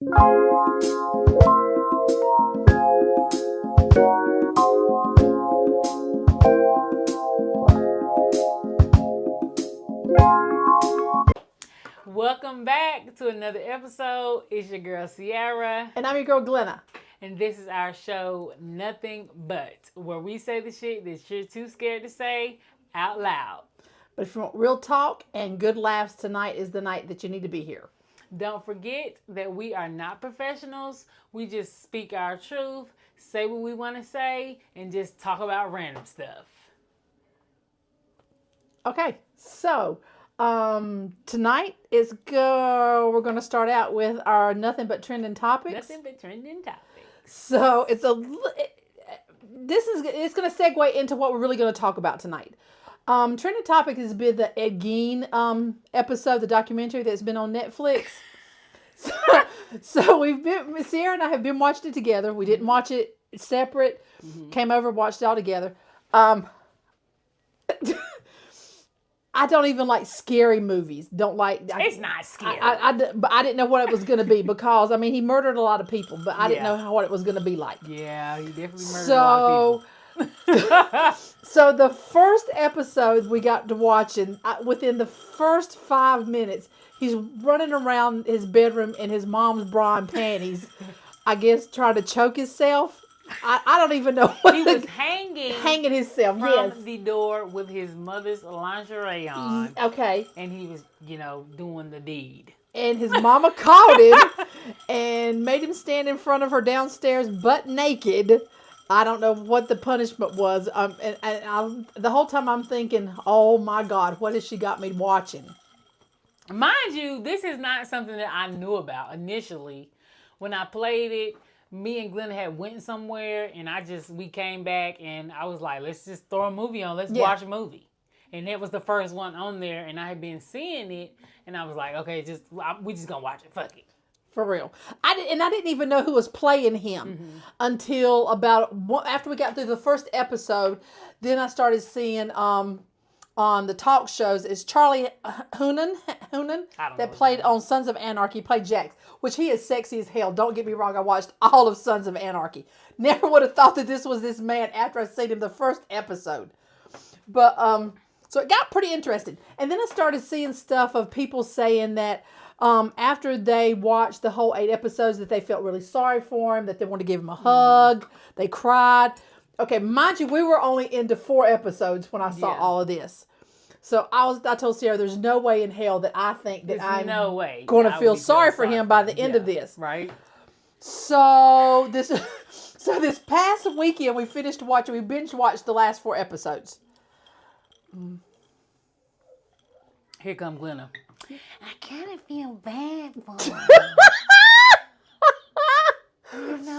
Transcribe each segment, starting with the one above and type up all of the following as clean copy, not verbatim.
Welcome back to another episode. It's your girl Sierra. And I'm your girl Glenna. And this is our show, Nothing But, where we say the shit that you're too scared to say out loud. But if you want real talk and good laughs, tonight is the night that you need to be here. Don't forget that we are not professionals. We just speak our truth, say what we want to say, and just talk about random stuff. Okay, so tonight we're going to start out with our nothing but trending topics. Nothing but trending topics. So it's going to segue into what we're really going to talk about tonight. Trending topic has been the Ed Gein episode, the documentary that's been on Netflix. So Sierra and I have been watching it together. We didn't watch it separate. Came over, watched it all together. I don't even like scary movies. It's not scary. But I didn't know what it was going to be because, he murdered a lot of people, but I didn't know what it was going to be like. Yeah, he definitely murdered a lot of people. So the first episode we got to watch, and within the first 5 minutes, he's running around his bedroom in his mom's bra and panties, I guess trying to choke himself. I don't even know what he was hanging himself from the door with his mother's lingerie on. Okay. And he was, doing the deed. And his mama caught him and made him stand in front of her downstairs butt naked. I don't know what the punishment was. The whole time I'm thinking, oh my God, what has she got me watching? Mind you, this is not something that I knew about initially. When I played it, me and Glenn had went somewhere and we came back and I was like, let's just throw a movie on. Let's watch a movie. And it was the first one on there and I had been seeing it and I was like, okay, we just gonna watch it. Fuck it. For real. I didn't even know who was playing him until after we got through the first episode. Then I started seeing on the talk shows is Charlie Hunnam that played on Sons of Anarchy, played Jax, which he is sexy as hell. Don't get me wrong, I watched all of Sons of Anarchy. Never would have thought that this was this man after I seen him the first episode. But so it got pretty interesting. And then I started seeing stuff of people saying that after they watched the whole 8 episodes that they felt really sorry for him, that they wanted to give him a hug, they cried. Okay, mind you, we were only into 4 episodes when I saw all of this. So I told Sarah, there's no way in hell that I think that I'm going to feel sorry for him by the end of this. Right. So this past weekend we binge watched the last 4 episodes. Here come Glenna. I kind of feel bad for him.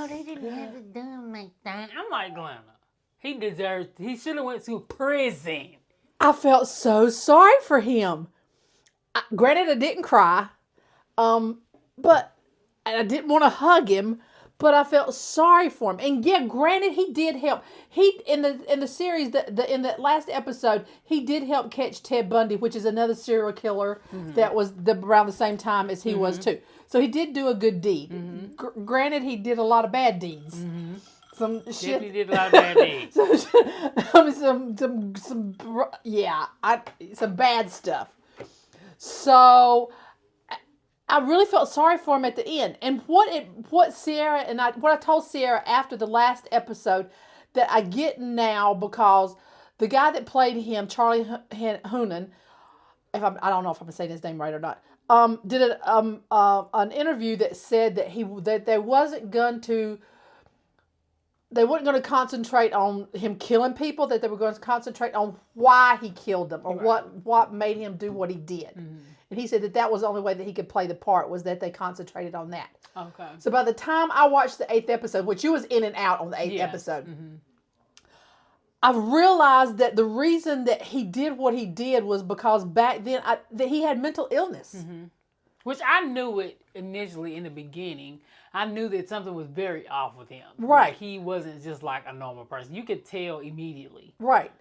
They didn't have to do him like that. I'm like, Glenna, he should have went to prison. I felt so sorry for him. Granted, I didn't cry, but I didn't want to hug him. But I felt sorry for him, and yeah, granted, he did help. He in the series, in the last episode, he did help catch Ted Bundy, which is another serial killer that was around the same time as he was too. So he did do a good deed. Granted, he did a lot of bad deeds. Some shit. He did a lot of bad deeds. Some bad stuff. So I really felt sorry for him at the end. And what I told Sierra after the last episode that I get now, because the guy that played him, Charlie Hunnam, I don't know if I'm saying his name right or not, did an interview that said that they weren't going to concentrate on him killing people, that they were going to concentrate on why he killed them or what made him do what he did. And he said that was the only way that he could play the part, was that they concentrated on that. Okay. So by the time I watched the 8th episode, which you was in and out on the 8th episode, I realized that the reason that he did what he did was because back then that he had mental illness. Which I knew it initially in the beginning. I knew that something was very off with him. Right. Like he wasn't just like a normal person. You could tell immediately. Right.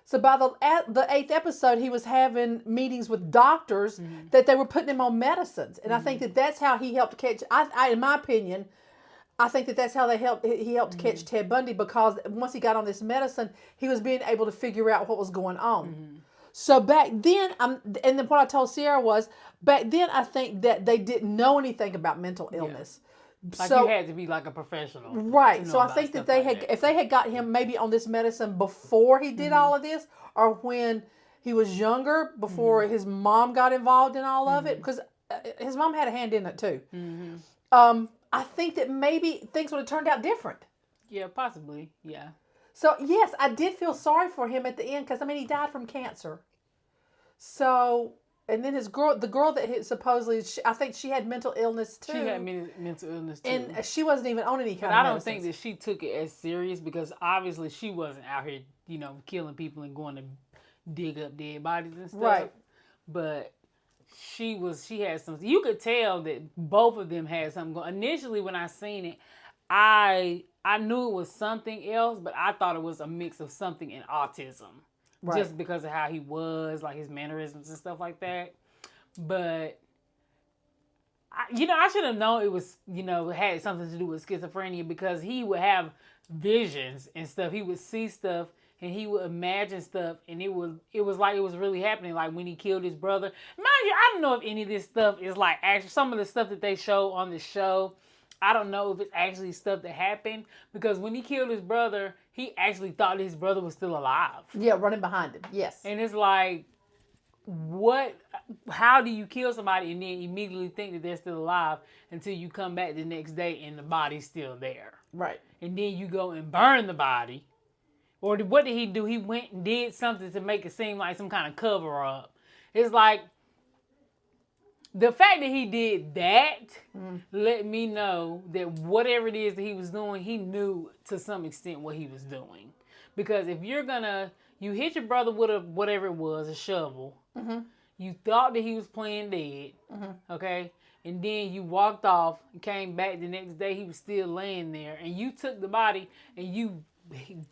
So by the 8th episode, he was having meetings with doctors that they were putting him on medicines, and I think that's how he helped catch. In my opinion, I think that's how he helped catch Ted Bundy, because once he got on this medicine, he was being able to figure out what was going on. So back then, and then what I told Sierra was, back then I think that they didn't know anything about mental illness. Like, you had to be like a professional. Right. So I think that if they had got him maybe on this medicine before he did all of this, or when he was younger, before his mom got involved in all of it, because his mom had a hand in it too. I think that maybe things would have turned out different. Yeah, possibly. Yeah. So yes, I did feel sorry for him at the end, because I mean, he died from cancer. So, and then the girl that supposedly, I think she had mental illness too. She had mental illness too, and she wasn't even on any kind of I don't medicines. think that she took it as serious, because obviously she wasn't out here, killing people and going to dig up dead bodies and stuff. Right. But she had some. You could tell that both of them had something going. Initially, when I seen it, I knew it was something else, but I thought it was a mix of something and autism. Right. Just because of how he was, like his mannerisms and stuff like that. But, I should have known it was, had something to do with schizophrenia, because he would have visions and stuff. He would see stuff and he would imagine stuff, and it was like it was really happening. Like when he killed his brother. Mind you, I don't know if any of this stuff is like actually some of the stuff that they show on the show. I don't know if it's actually stuff that happened, because when he killed his brother, he actually thought his brother was still alive. Yeah, running behind him. Yes. And it's like, how do you kill somebody and then immediately think that they're still alive until you come back the next day and the body's still there? Right. And then you go and burn the body. Or what did he do? He went and did something to make it seem like some kind of cover up. It's like, the fact that he did that let me know that whatever it is that he was doing, he knew to some extent what he was doing. Because if you hit your brother with whatever it was, a shovel, you thought that he was playing dead, okay? And then you walked off and came back the next day, he was still laying there. And you took the body and you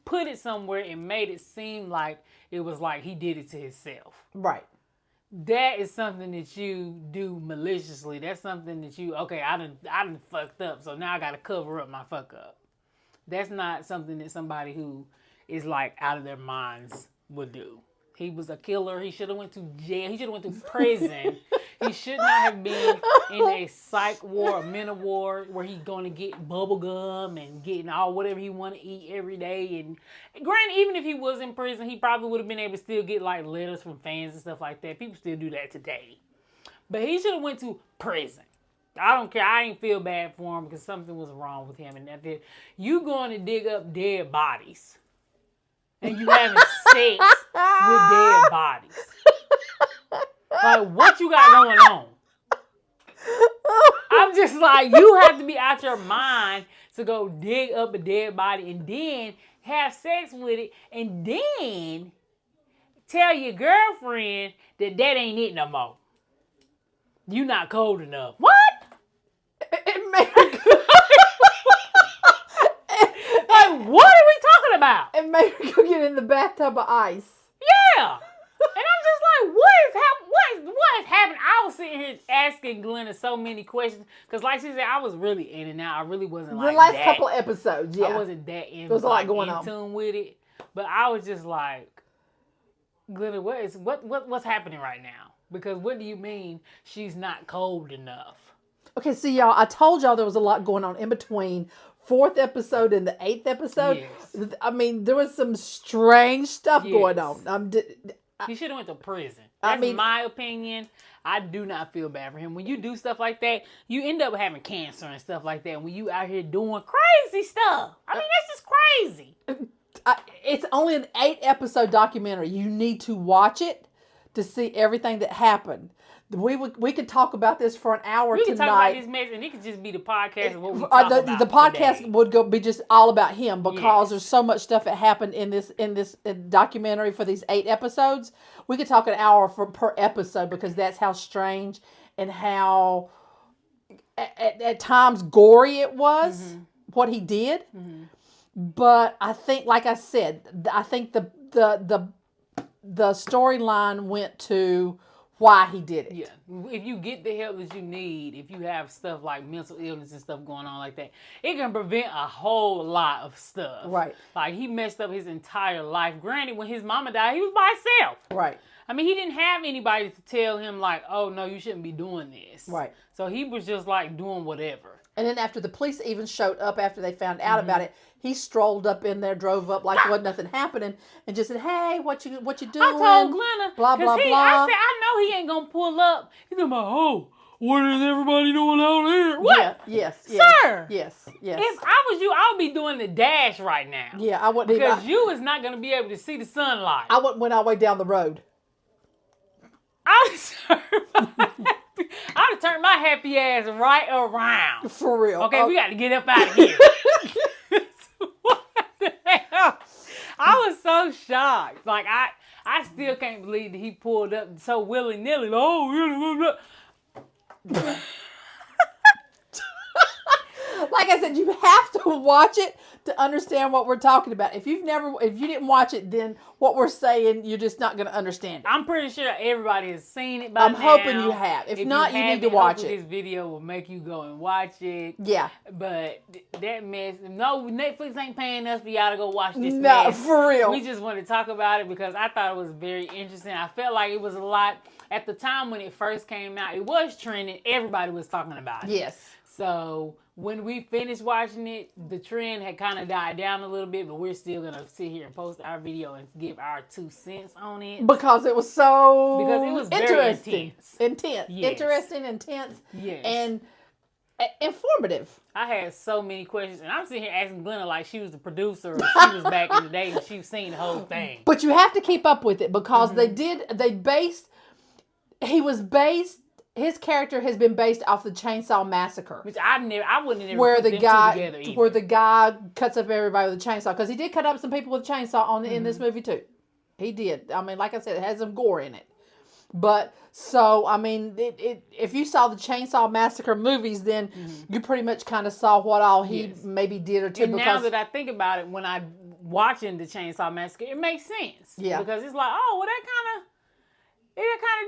put it somewhere and made it seem like it was like he did it to himself. Right. That is something that you do maliciously. That's something that I done fucked up, so now I gotta cover up my fuck up. That's not something that somebody who is like out of their minds would do. He was a killer. He should have went to jail. He should have went to prison. He should not have been in a psych ward, a mental ward, where he's going to get bubble gum and getting all whatever he want to eat every day. And granted, even if he was in prison, he probably would have been able to still get like letters from fans and stuff like that. People still do that today. But he should have went to prison. I don't care. I ain't feel bad for him, because something was wrong with him. And that did. You going to dig up dead bodies, and you having sex with dead bodies. Like, what you got going on? I'm just like, you have to be out your mind to go dig up a dead body and then have sex with it and then tell your girlfriend that ain't it no more. You not cold enough. What? It made like, what are we talking about? It made her go get in the bathtub of ice. Yeah. And I'm just like, what is happening? I was sitting here asking Glenna so many questions, because like she said, I was really in and out. I really wasn't like the last couple of episodes. Yeah, I wasn't that in. There was a lot going on. Tune with it, but I was just like, Glenna, what's happening right now? Because what do you mean she's not cold enough? Okay, see y'all, I told y'all there was a lot going on in between 4th episode and the 8th episode. Yes. I mean, there was some strange stuff going on. He should have went to prison. That's my opinion. I do not feel bad for him. When you do stuff like that, you end up having cancer and stuff like that. When you out here doing crazy stuff. I mean, that's just crazy. It's only an 8-episode documentary. You need to watch it to see everything that happened. We could talk about this for an hour tonight. We could talk about this mess, and it could just be the podcast of what we talk about the podcast today. Would be just all about him, because there's so much stuff that happened in this documentary for these 8 episodes. We could talk an hour per episode, because that's how strange and how at times gory it was, what he did. But I think, like I said, I think the the storyline went to why he did it. Yeah. If you get the help that you need, if you have stuff like mental illness and stuff going on like that, it can prevent a whole lot of stuff. Right. Like, he messed up his entire life. Granted, when his mama died, he was by himself. Right. I mean, he didn't have anybody to tell him, like, oh, no, you shouldn't be doing this. Right. So he was just, like, doing whatever. And then after the police even showed up after they found out about it, he strolled up in there, drove up like wasn't nothing happening, and just said, "Hey, what you doing?" I told Glenna, blah blah blah. I said, I know he ain't gonna pull up. He's talking about, oh, what is everybody doing out there? What? Yeah, yes, sir. Yes. If I was you, I would be doing the dash right now. Yeah, I wouldn't. Because you is not gonna be able to see the sunlight. I went all the way down the road. I'd have turned my happy ass right around. For real. Okay, we got to get up out of here. What the hell? I was so shocked. Like, I still can't believe that he pulled up so willy-nilly. Oh, like I said, you have to watch it to understand what we're talking about. If you didn't watch it, then what we're saying, you're just not going to understand it. I'm pretty sure everybody has seen it by now. I'm hoping you have. If not, you need to watch it. This video will make you go and watch it. Yeah. But that mess, no, Netflix ain't paying us for y'all to go watch this mess. No, for real. We just want to talk about it because I thought it was very interesting. I felt like it was a lot. At the time when it first came out, it was trending. Everybody was talking about it. Yes. So when we finished watching it, the trend had kind of died down a little bit, but we're still going to sit here and post our video and give our 2 cents on it. Because it was so very interesting. Intense. Yes. Interesting, intense, yes. and informative. I had so many questions, and I'm sitting here asking Glenna like she was the producer or she was back in the day and she's seen the whole thing. But you have to keep up with it because his character has been based off the Chainsaw Massacre. Which I wouldn't have never where put the them guy, two together either. Where the guy cuts up everybody with a chainsaw. Because he did cut up some people with a chainsaw in this movie too. He did. I mean, like I said, it has some gore in it. But, so, I mean, if you saw the Chainsaw Massacre movies, then you pretty much kind of saw what all he maybe did or two. And now that I think about it, when I'm watching the Chainsaw Massacre, it makes sense. Yeah. Because it's like, oh, well, that kind of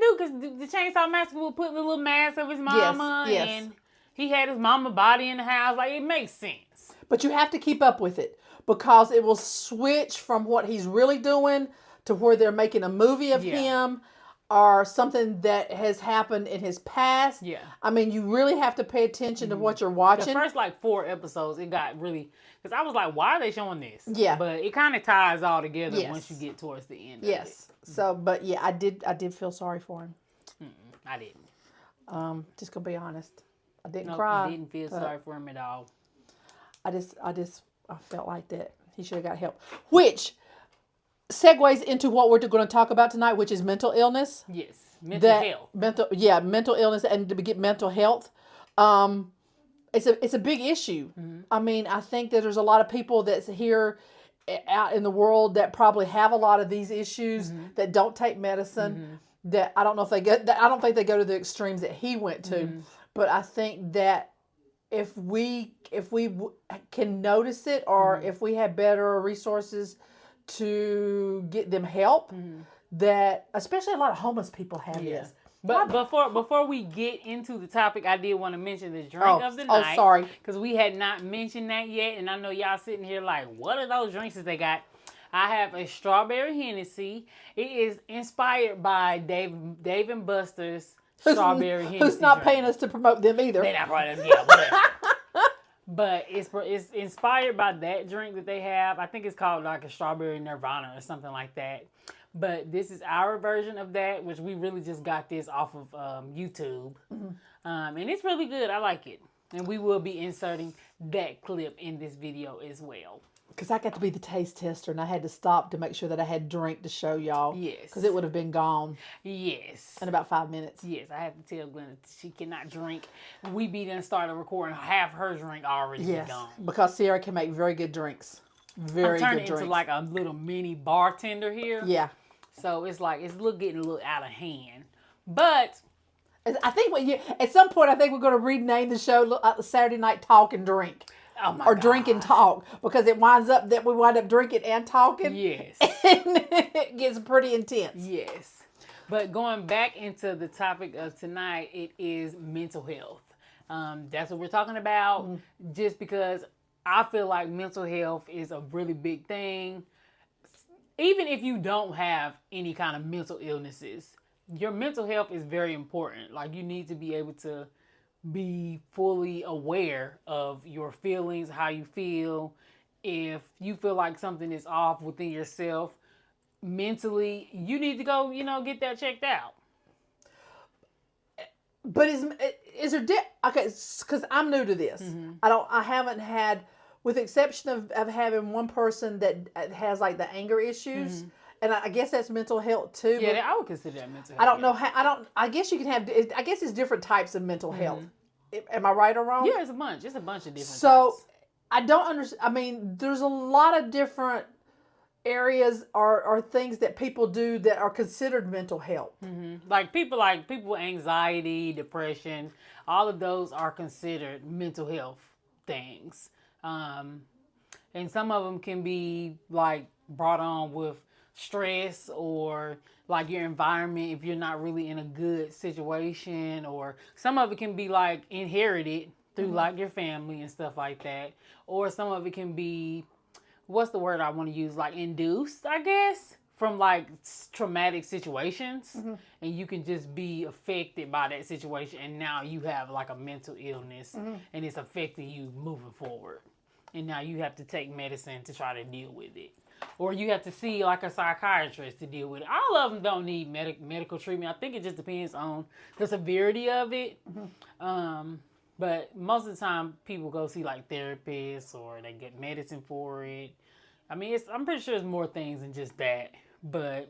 do, because the Chainsaw Massacre will put the little mask of his mama, and he had his mama body in the house. Like, it makes sense. But you have to keep up with it because it will switch from what he's really doing to where they're making a movie of him or something that has happened in his past. Yeah. I mean, you really have to pay attention to what you're watching. The first, 4 episodes, it got really... Because I was like, why are they showing this? Yeah. But it kind of ties all together once you get towards the end of it. So, but yeah, I did feel sorry for him. I didn't. Just gonna be honest. I didn't cry. I didn't feel sorry for him at all. I felt like that he should have got help. Which segues into what we're going to talk about tonight, which is mental illness. Yes. Mental health. Mental illness and to get mental health. It's a big issue. Mm-hmm. I mean, I think that there's a lot of people that's here out in the world that probably have a lot of these issues that don't take medicine. That I don't know if they get. I don't think they go to the extremes that he went to. But I think that if we can notice it, or if we have better resources to get them help, that especially a lot of homeless people have this. But before we get into the topic, I did want to mention the drink of the night. Oh, sorry. Because we had not mentioned that yet. And I know y'all sitting here like, what are those drinks that they got? I have a strawberry Hennessy. It is inspired by Dave and Buster's strawberry Hennessy. Who's not drink. paying us to promote them either. They're not paying us, whatever. But it's inspired by that drink that they have. I think it's called like a strawberry Nirvana or something like that. But this is our version of that, which we really just got this off of YouTube. And it's really good. I like it. And we will be inserting that clip in this video as well. Because I got to be the taste tester, and I had to stop to make sure that I had drink to show y'all. Yes. Because it would have been gone. Yes. In about 5 minutes. Yes, I have to tell Glenna she cannot drink. We be done started recording, half her drink already gone. Because Sierra can make very good drinks. Very good drinks. Into like a little mini bartender here. Yeah. So it's like, it's getting a little out of hand. But I think at some point, I think we're going to rename the show Saturday Night Talk and Drink. Oh my or drink and God. talk, because it winds up that we wind up drinking and talking. Yes. And it gets pretty intense. Yes. But going back into the topic of tonight, it is mental health. That's what we're talking about. Just because I feel like mental health is a really big thing. Even if you don't have any kind of mental illnesses, your mental health is very important. Like, you need to be able to be fully aware of your feelings, how you feel. If you feel like something is off within yourself mentally, you need to go, get that checked out. But is there okay? Because I'm new to this. I haven't had, with the exception of having one person that has like the anger issues, and I guess that's mental health too. Yeah, I would consider that mental health. I don't know how. I guess you can have. I guess it's different types of mental health. Am I right or wrong? Yeah, it's a bunch. It's a bunch of different. So types. I don't understand. I mean, there's a lot of different areas or things that people do that are considered mental health. Like people with anxiety, depression, all of those are considered mental health things. And some of them can be like brought on with stress, or like your environment if you're not really in a good situation, or some of it can be like inherited through like your family and stuff like that, or some of it can be, what's the word I want to use, like induced, I guess, from like traumatic situations, and you can just be affected by that situation, and now you have like a mental illness, and it's affecting you moving forward, and now you have to take medicine to try to deal with it, or you have to see like a psychiatrist to deal with it. All of them don't need medical treatment. I think it just depends on the severity of it. But most of the time, people go see like therapists, or they get medicine for it. I mean, I'm pretty sure it's more things than just that. But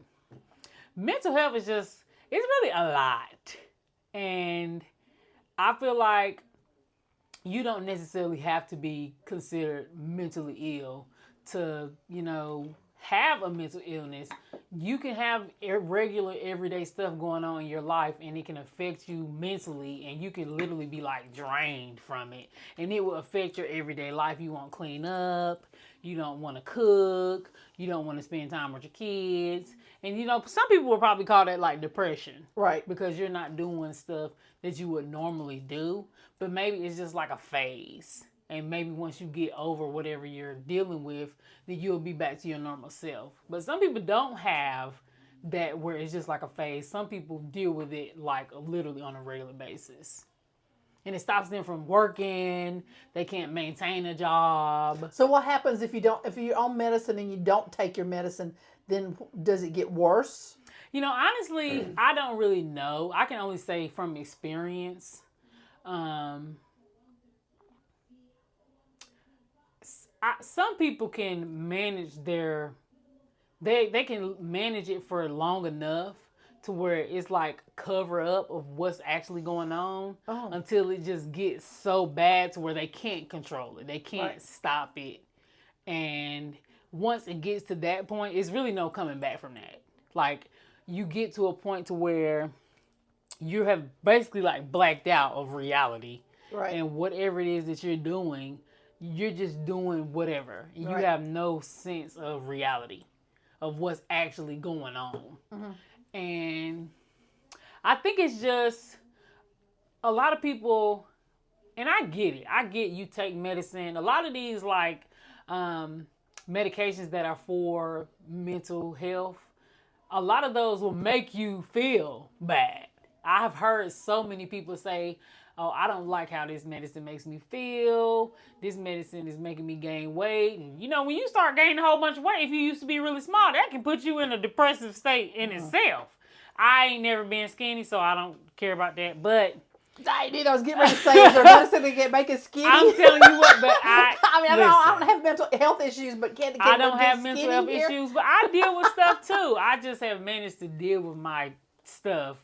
mental health is it's really a lot. And I feel like you don't necessarily have to be considered mentally ill to, have a mental illness. You can have regular everyday stuff going on in your life, and it can affect you mentally, and you can literally be like drained from it, and it will affect your everyday life. You won't clean up, you don't want to cook, you don't want to spend time with your kids, and some people will probably call that like depression, Right? Because you're not doing stuff that you would normally do, but maybe it's just like a phase. And maybe once you get over whatever you're dealing with, then you'll be back to your normal self. But some people don't have that, where it's just like a phase. Some people deal with it like literally on a regular basis. And it stops them from working. They can't maintain a job. So what happens if you're on medicine and you don't take your medicine? Then does it get worse? Honestly, I don't really know. I can only say from experience. Some people can manage they can manage it for long enough to where it's like cover up of what's actually going on until it just gets so bad to where they can't control it. They can't stop it. And once it gets to that point, it's really no coming back from that. Like, you get to a point to where you have basically like blacked out of reality. Right. And whatever it is that you're doing, you're just doing whatever. You have no sense of reality, of what's actually going on. And I think it's just a lot of people, and I get it. I get you take medicine. A lot of these like medications that are for mental health, a lot of those will make you feel bad. I've heard so many people say, oh, I don't like how this medicine makes me feel. This medicine is making me gain weight. And, when you start gaining a whole bunch of weight, if you used to be really small, that can put you in a depressive state in itself. I ain't never been skinny, so I don't care about that. But I was getting ready to say, is there medicine to make it skinny? I'm telling you what, but I don't have mental health issues, but I don't have mental health issues, but I deal with stuff too. I just have managed to deal with my stuff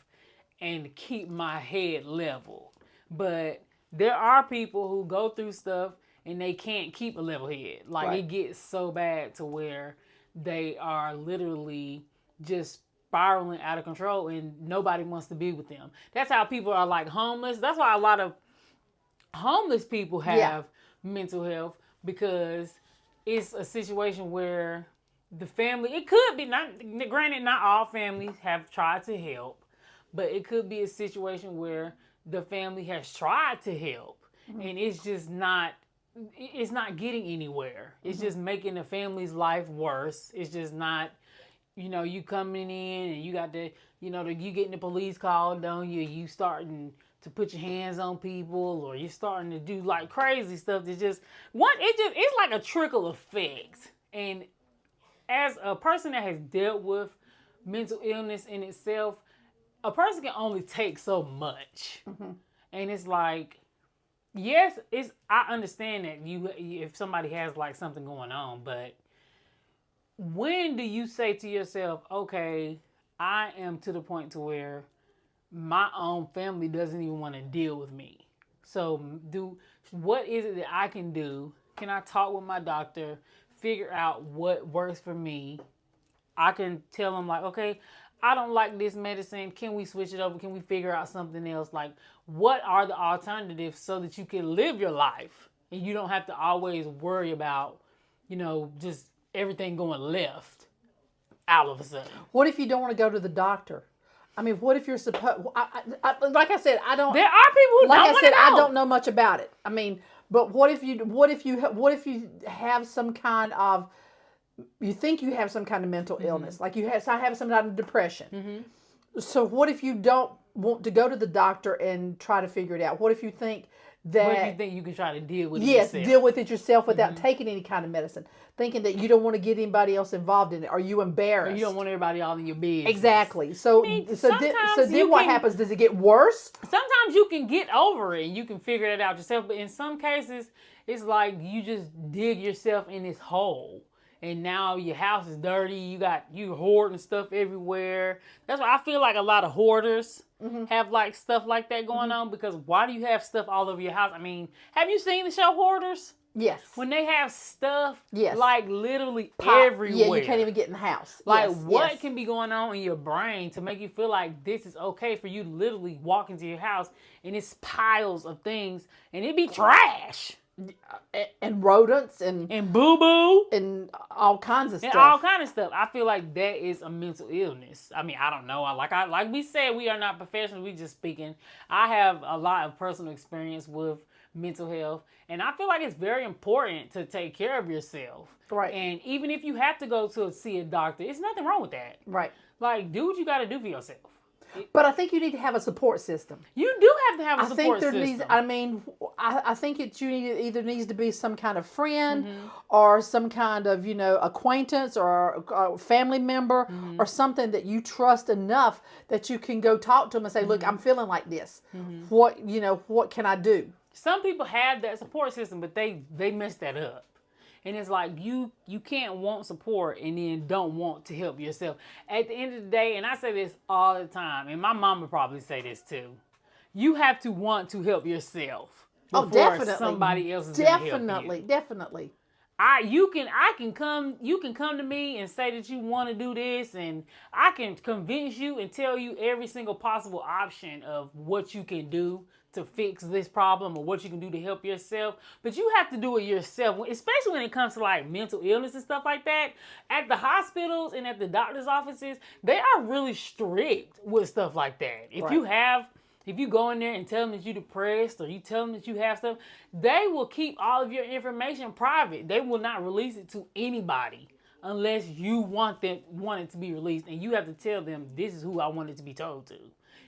and keep my head level. But there are people who go through stuff and they can't keep a level head. Like, it gets so bad to where they are literally just spiraling out of control and nobody wants to be with them. That's how people are like homeless. That's why a lot of homeless people have mental health because it's a situation where the family, it could be, not granted, not all families have tried to help, but it could be a situation where the family has tried to help and it's just not, it's not getting anywhere. It's just making the family's life worse. It's just not, you coming in and you got to, you getting the police called on you, you starting to put your hands on people, or you're starting to do like crazy stuff that it's like a trickle effect. And as a person that has dealt with mental illness in itself, a person can only take so much. And it's like, yes, I understand that if somebody has like something going on, but when do you say to yourself, okay, I am to the point to where my own family doesn't even want to deal with me. So what is it that I can do? Can I talk with my doctor, figure out what works for me? I can tell them like, okay, I don't like this medicine. Can we switch it over? Can we figure out something else? Like, what are the alternatives so that you can live your life and you don't have to always worry about, just everything going left all of a sudden? What if you don't want to go to the doctor? I mean, what if you're supposed? Like I said, I don't. There are people who like don't I want said, to go. I don't know much about it. I mean, but what if you have some kind of, you think you have some kind of mental illness, like I have some kind of depression. So what if you don't want to go to the doctor and try to figure it out? What if you think that? What if you think you can try to deal with it yes, yourself? deal with it yourself without taking any kind of medicine, thinking that you don't want to get anybody else involved in it. Are you embarrassed? Or you don't want everybody all in your business. Exactly. So then what happens? Does it get worse? Sometimes you can get over it and you can figure it out yourself. But in some cases, it's like you just dig yourself in this hole. And now your house is dirty. You hoarding stuff everywhere. That's why I feel like a lot of hoarders have like stuff like that going on. Because why do you have stuff all over your house? I mean, have you seen the show Hoarders? Yes. When they have stuff Yes. like literally everywhere. Yeah, you can't even get in the house. Like Yes, what yes. can be going on in your brain to make you feel like this is okay for you to literally walk into your house and it's piles of things and it be trash. And rodents and boo-boo. and all kinds of And stuff. all kind of stuff. I feel like that is a mental illness. I mean, I don't know. Like we said, we are not professionals. We just speaking. I have a lot of personal experience with mental health, and I feel like it's very important to take care of yourself. Right. And even if you have to go to see a doctor, it's nothing wrong with that. Right. Like, do what you got to do for yourself. But I think you need to have a support system. You do have to have a I think support there system. needs. I mean, I think either needs to be some kind of friend, or some kind of acquaintance or a family member, or something that you trust enough that you can go talk to them and say, "Look, I'm feeling like this. What can I do?" Some people have that support system, but they mess that up. And it's like you can't want support and then don't want to help yourself. At the end of the day, and I say this all the time, and my mom would probably say this too, you have to want to help yourself before definitely. somebody else is going to help you. Definitely. You can come to me and say that you want to do this, and I can convince you and tell you every single possible option of what you can do to fix this problem or what you can do to help yourself. But you have to do it yourself, especially when it comes to like mental illness and stuff like that. At the hospitals and at the doctor's offices, they are really strict with stuff like that. If you go in there and tell them that you're depressed or you tell them that you have stuff, they will keep all of your information private. They will not release it to anybody unless you want it to be released. And you have to tell them, this is who I want it to be told to.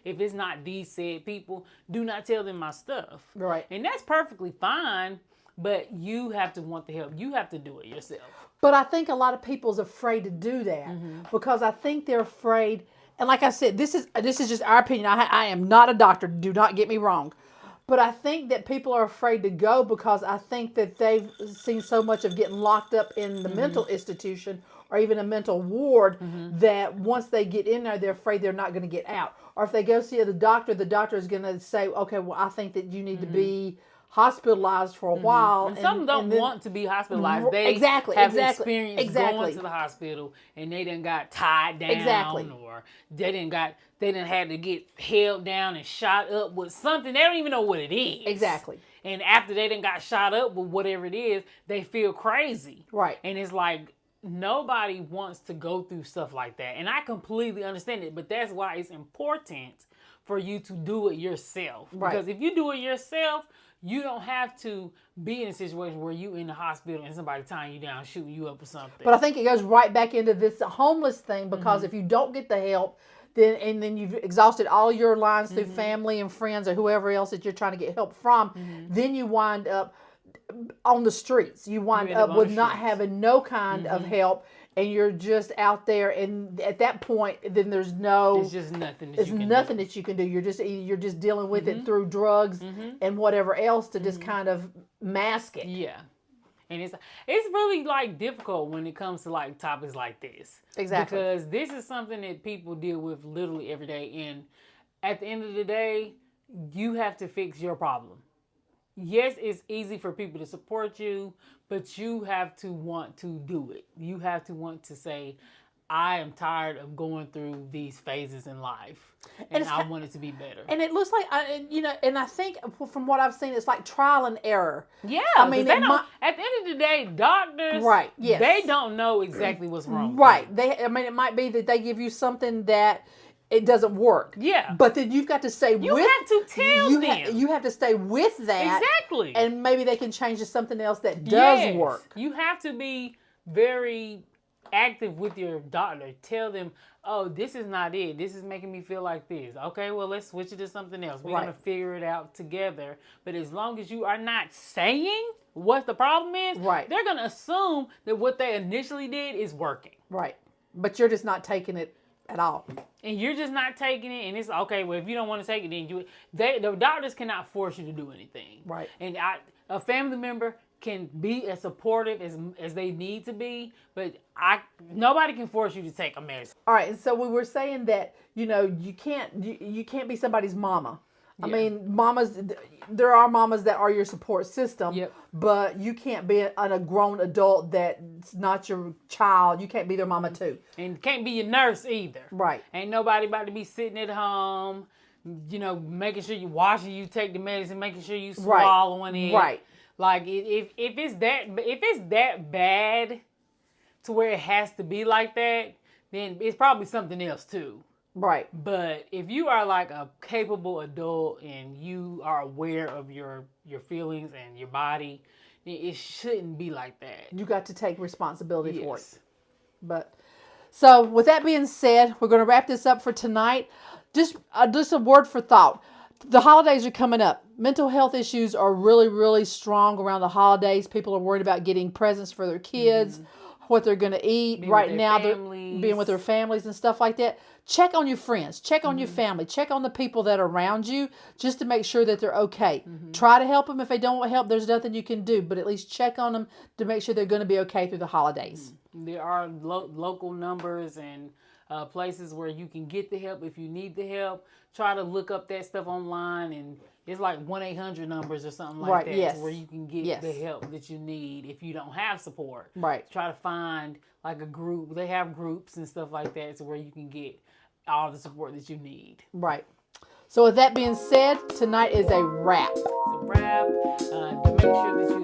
If it's not these said people, do not tell them my stuff. Right. And that's perfectly fine, but you have to want the help. You have to do it yourself. But I think a lot of people's afraid to do that because I think they're afraid. And like I said, this is just our opinion. I am not a doctor. Do not get me wrong. But I think that people are afraid to go because I think that they've seen so much of getting locked up in the mental institution or even a mental ward that once they get in there, they're afraid they're not going to get out. Or if they go see the doctor is going to say, okay, well, I think that you need to be hospitalized for a while. And some don't want to be hospitalized. They have experience going to the hospital and they done got tied down or they done had to get held down and shot up with something. They don't even know what it is. Exactly. And after they done got shot up with whatever it is, they feel crazy. Right. And it's like, nobody wants to go through stuff like that. And I completely understand it, but that's why it's important for you to do it yourself. Right. Because if you do it yourself, you don't have to be in a situation where you in the hospital and somebody tying you down, shooting you up or something. But I think it goes right back into this homeless thing, because if you don't get the help, then you've exhausted all your lines through family and friends or whoever else that you're trying to get help from, then you wind up on the streets. You wind up with not having no kind of help, and you're just out there. And at that point, then there's it's just nothing. That you can do. You're just dealing with it through drugs and whatever else to just kind of mask it. Yeah. And it's really like difficult when it comes to like topics like this. Exactly. Because this is something that people deal with literally every day. And at the end of the day, you have to fix your problem. Yes, it's easy for people to support you, but you have to want to do it. You have to want to say, I am tired of going through these phases in life, and I want it to be better. And it looks like, and I think from what I've seen, it's like trial and error. Yeah, I mean, at the end of the day, doctors, right? Yes, they don't know exactly what's wrong. Right. It might be that they give you something that it doesn't work. Yeah. But then you've got to stay You have to tell them. You have to stay with that. Exactly. And maybe they can change to something else that does work. You have to be very active with your doctor. Tell them, oh, this is not it. This is making me feel like this. Okay, well, let's switch it to something else. We're going to figure it out together. But as long as you are not saying what the problem is, they're going to assume that what they initially did is working. Right. But you're just not taking it at all. And you're just not taking it, and it's okay. Well, if you don't want to take it, then the doctors cannot force you to do anything. Right. And a family member can be as supportive as they need to be, but nobody can force you to take a medicine. All right. And so we were saying that you can't be somebody's mama. I mean, there are mamas that are your support system, but you can't be a grown adult that's not your child. You can't be their mama too. And can't be your nurse either. Right. Ain't nobody about to be sitting at home, making sure you washing, you take the medicine, making sure you swallowing it. Right. Like if it's that bad to where it has to be like that, then it's probably something else too. Right. But if you are like a capable adult and you are aware of your feelings and your body, then it shouldn't be like that. You got to take responsibility for it. But so with that being said, we're going to wrap this up for tonight. Just a word for thought. The holidays are coming up. Mental health issues are really, really strong around the holidays. People are worried about getting presents for their kids, what they're going to eat. They're being with their families and stuff like that. Check on your friends. Check on your family. Check on the people that are around you just to make sure that they're okay. Try to help them. If they don't want help, there's nothing you can do. But at least check on them to make sure they're going to be okay through the holidays. There are local numbers and places where you can get the help if you need the help. Try to look up that stuff online, and it's like 1-800 numbers or something like that where you can get the help that you need if you don't have support. Right. Try to find like a group. They have groups and stuff like that to where you can get all the support that you need. Right. So with that being said, tonight is a wrap. It's a wrap. To make sure that you